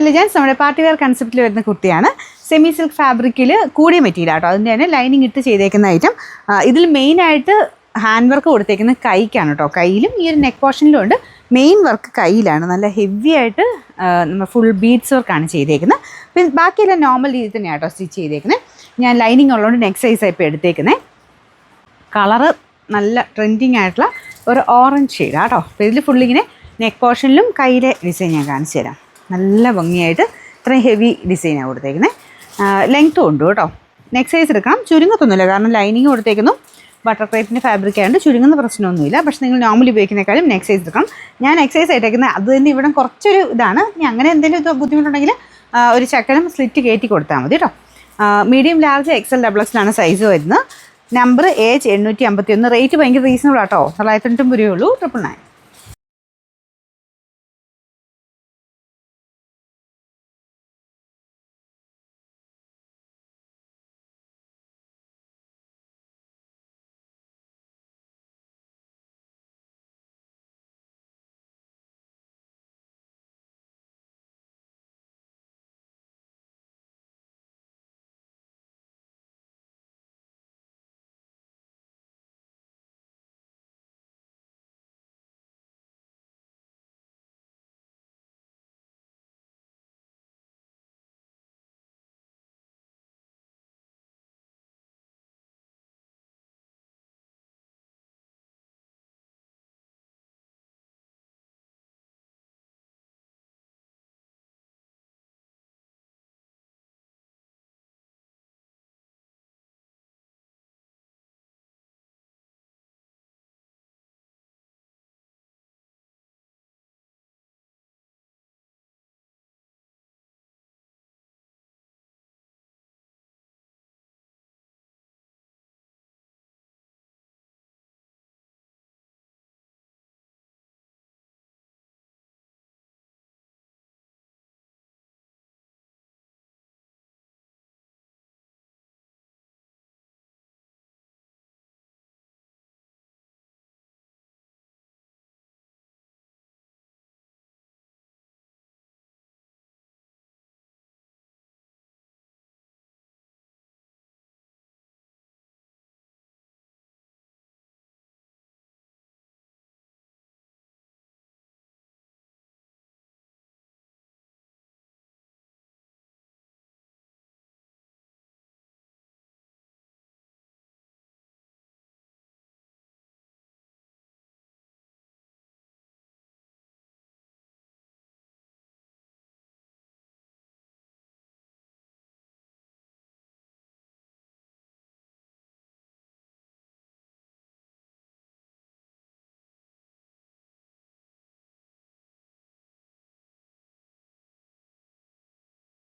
Elegance നമ്മുടെ party wear കൺസെപ്റ്റിൽ വരുന്ന കുർത്തിയാണ്. സെമി സിൽക്ക് ഫാബ്രിക്കിൽ കൂടിയ മെറ്റീരിയൽ ആട്ടോ. അതിൻ്റെ തന്നെ ലൈനിങ് ഇട്ട് ചെയ്തേക്കുന്ന ഐറ്റം. ഇതിൽ മെയിനായിട്ട് ഹാൻഡ് വർക്ക് കൊടുത്തേക്കുന്നത് കൈക്കാണ് കേട്ടോ. കയ്യിലും ഈ ഒരു നെക്ക് പോർഷനിലും ഉണ്ട്. മെയിൻ വർക്ക് കയ്യിലാണ്. നല്ല ഹെവി ആയിട്ട് നമ്മൾ ഫുൾ ബീഡ്സ് വർക്കാണ് ചെയ്തേക്കുന്നത്. പിന്നെ ബാക്കിയെല്ലാം നോർമൽ രീതിയിൽ തന്നെയാണ് കേട്ടോ സ്റ്റിച്ച് ചെയ്തേക്കുന്നത്. ഞാൻ ലൈനിങ് ഉള്ളതുകൊണ്ട് നെക്ക് സൈസാണ് ഇപ്പോൾ എടുത്തേക്കുന്നത്. കളറ് നല്ല ട്രെൻഡിങ് ആയിട്ടുള്ള ഒരു ഓറഞ്ച് ഷെയ്ഡാണ് കേട്ടോ. അപ്പോൾ ഇതിൽ ഫുള്ളിങ്ങനെ നെക്ക് പോർഷനിലും കയ്യിലെ ഡിസൈൻ ഞാൻ കാണിച്ചു തരാം. നല്ല ഭംഗിയായിട്ട് ഇത്രയും ഹെവി ഡിസൈനാണ് കൊടുത്തേക്കുന്നത്. ലെങ്ത്തും ഉണ്ട് കേട്ടോ. നെക്ക് സൈസ് എടുക്കണം. ചുരുങ്ങത്തൊന്നുമില്ല, കാരണം ലൈനിങ് കൊടുത്തേക്കുന്നു ബട്ടർ ക്രേപ്പിൻ്റെ ഫാബ്രിക് ആയതുകൊണ്ട് ചുരുങ്ങുന്ന പ്രശ്നമൊന്നുമില്ല. പക്ഷേ നിങ്ങൾ നോർമലി ഉപയോഗിക്കുന്നേക്കാളും നെക്ക് സൈസ് എടുക്കണം. ഞാൻ നെക്ക് സൈസ് ആയിട്ടേക്കുന്നത് അത് തന്നെ ഇവിടെ കുറച്ചൊരു ഇതാണ്. ഇനി അങ്ങനെ എന്തെങ്കിലും ബുദ്ധിമുട്ടുണ്ടെങ്കിൽ ഒരു ചക്കരം സ്ലിറ്റ് കയറ്റി കൊടുത്താൽ മതി കേട്ടോ. Medium large XL XXL size വരുന്നത്. Number AH 851. റേറ്റ് ഭയങ്കര റീസണബിൾ ആട്ടോ. 990 രൂപയേ ഉള്ളൂ. 999.